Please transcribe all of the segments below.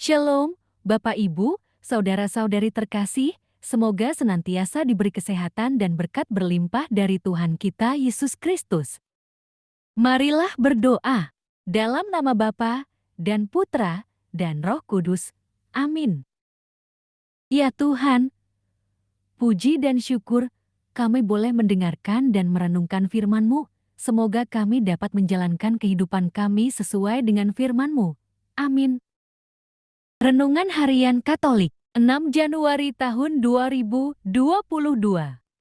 Shalom, Bapak Ibu, saudara-saudari terkasih, semoga senantiasa diberi kesehatan dan berkat berlimpah dari Tuhan kita Yesus Kristus. Marilah berdoa dalam nama Bapa dan Putra dan Roh Kudus. Amin. Ya Tuhan, puji dan syukur kami boleh mendengarkan dan merenungkan firman-Mu. Semoga kami dapat menjalankan kehidupan kami sesuai dengan firman-Mu. Amin. Renungan Harian Katolik, 6 Januari tahun 2022.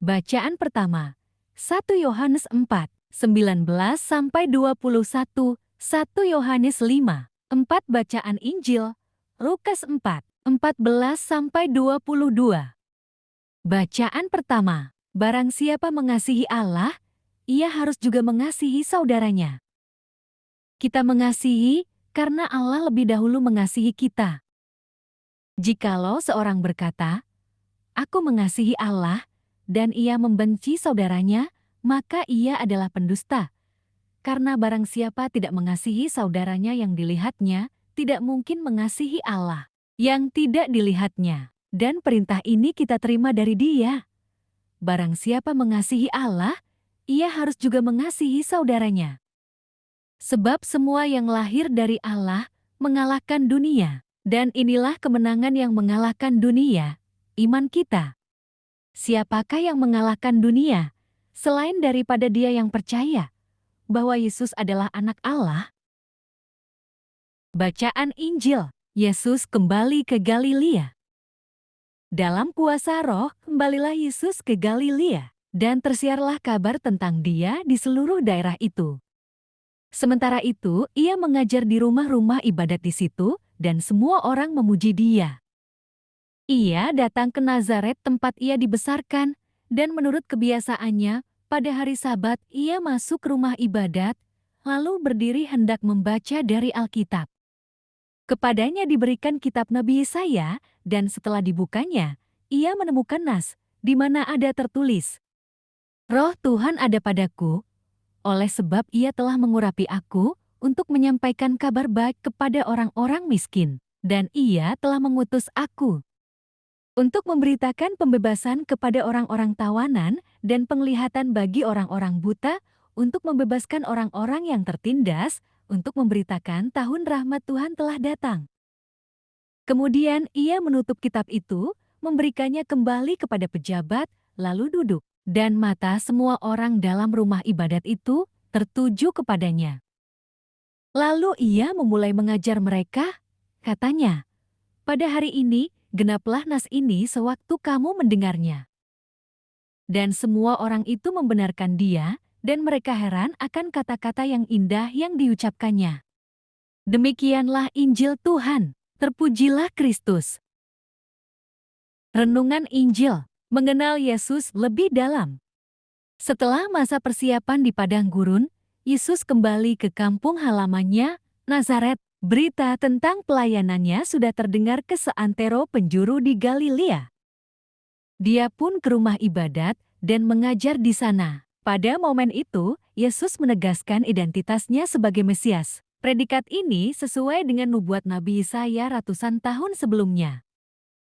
Bacaan pertama, 1 Yohanes 4, 19-21, 1 Yohanes 5, 4 Bacaan Injil, Lukas 4, 14-22. Bacaan pertama, barang siapa mengasihi Allah, ia harus juga mengasihi saudaranya. Kita mengasihi karena Allah lebih dahulu mengasihi kita. Jikalau seorang berkata, "Aku mengasihi Allah," dan ia membenci saudaranya, maka ia adalah pendusta. Karena barang siapa tidak mengasihi saudaranya yang dilihatnya, tidak mungkin mengasihi Allah yang tidak dilihatnya. Dan perintah ini kita terima dari Dia. Barang siapa mengasihi Allah, ia harus juga mengasihi saudaranya. Sebab semua yang lahir dari Allah mengalahkan dunia. Dan inilah kemenangan yang mengalahkan dunia, iman kita. Siapakah yang mengalahkan dunia, selain daripada dia yang percaya bahwa Yesus adalah anak Allah? Bacaan Injil, Yesus kembali ke Galilea. Dalam kuasa Roh, kembalilah Yesus ke Galilea, dan tersiarlah kabar tentang Dia di seluruh daerah itu. Sementara itu, Ia mengajar di rumah-rumah ibadat di situ, dan semua orang memuji Dia. Ia datang ke Nazaret tempat Ia dibesarkan, dan menurut kebiasaannya, pada hari Sabat Ia masuk ke rumah ibadat, lalu berdiri hendak membaca dari Alkitab. Kepadanya diberikan kitab Nabi Yesaya, dan setelah dibukanya, Ia menemukan nas, di mana ada tertulis, "Roh Tuhan ada padaku, oleh sebab Ia telah mengurapi aku, untuk menyampaikan kabar baik kepada orang-orang miskin, dan Ia telah mengutus aku untuk memberitakan pembebasan kepada orang-orang tawanan dan penglihatan bagi orang-orang buta, untuk membebaskan orang-orang yang tertindas, untuk memberitakan tahun rahmat Tuhan telah datang." Kemudian Ia menutup kitab itu, memberikannya kembali kepada pejabat, lalu duduk, dan mata semua orang dalam rumah ibadat itu tertuju kepadanya. Lalu Ia memulai mengajar mereka, katanya, "Pada hari ini, genaplah nas ini sewaktu kamu mendengarnya." Dan semua orang itu membenarkan Dia, dan mereka heran akan kata-kata yang indah yang diucapkannya. Demikianlah Injil Tuhan, terpujilah Kristus. Renungan Injil, mengenal Yesus lebih dalam. Setelah masa persiapan di padang gurun, Yesus kembali ke kampung halamannya, Nazaret. Berita tentang pelayanannya sudah terdengar ke seantero penjuru di Galilea. Dia pun ke rumah ibadat dan mengajar di sana. Pada momen itu, Yesus menegaskan identitasnya sebagai Mesias. Predikat ini sesuai dengan nubuat Nabi Yesaya ratusan tahun sebelumnya.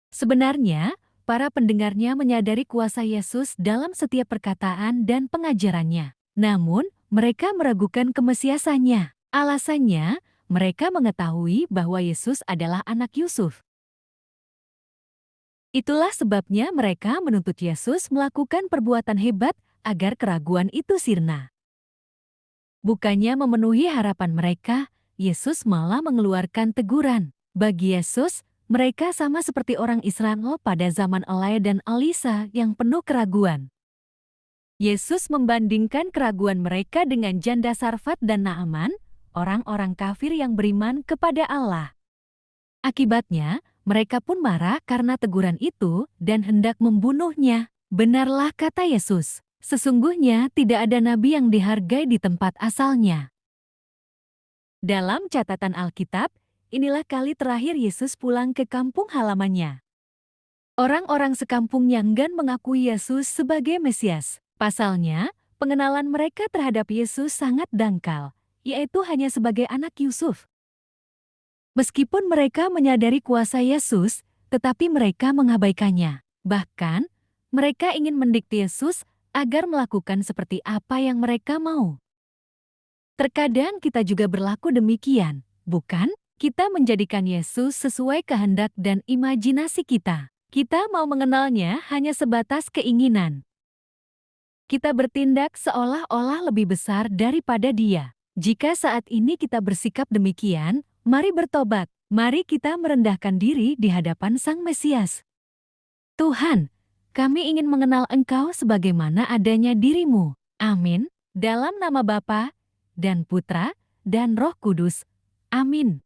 Sebenarnya, para pendengarnya menyadari kuasa Yesus dalam setiap perkataan dan pengajarannya. Namun, mereka meragukan kemesiasannya. Alasannya, mereka mengetahui bahwa Yesus adalah anak Yusuf. Itulah sebabnya mereka menuntut Yesus melakukan perbuatan hebat agar keraguan itu sirna. Bukannya memenuhi harapan mereka, Yesus malah mengeluarkan teguran. Bagi Yesus, mereka sama seperti orang Israel pada zaman Elia dan Elisa yang penuh keraguan. Yesus membandingkan keraguan mereka dengan janda Sarfat dan Naaman, orang-orang kafir yang beriman kepada Allah. Akibatnya, mereka pun marah karena teguran itu dan hendak membunuhnya. Benarlah kata Yesus, sesungguhnya tidak ada nabi yang dihargai di tempat asalnya. Dalam catatan Alkitab, inilah kali terakhir Yesus pulang ke kampung halamannya. Orang-orang sekampungnya enggan mengakui Yesus sebagai Mesias. Pasalnya, pengenalan mereka terhadap Yesus sangat dangkal, yaitu hanya sebagai anak Yusuf. Meskipun mereka menyadari kuasa Yesus, tetapi mereka mengabaikannya. Bahkan, mereka ingin mendikte Yesus agar melakukan seperti apa yang mereka mau. Terkadang kita juga berlaku demikian, bukan? Kita menjadikan Yesus sesuai kehendak dan imajinasi kita. Kita mau mengenalnya hanya sebatas keinginan. Kita bertindak seolah-olah lebih besar daripada Dia. Jika saat ini kita bersikap demikian, mari bertobat. Mari kita merendahkan diri di hadapan Sang Mesias. Tuhan, kami ingin mengenal Engkau sebagaimana adanya diri-Mu. Amin. Dalam nama Bapa dan Putra dan Roh Kudus. Amin.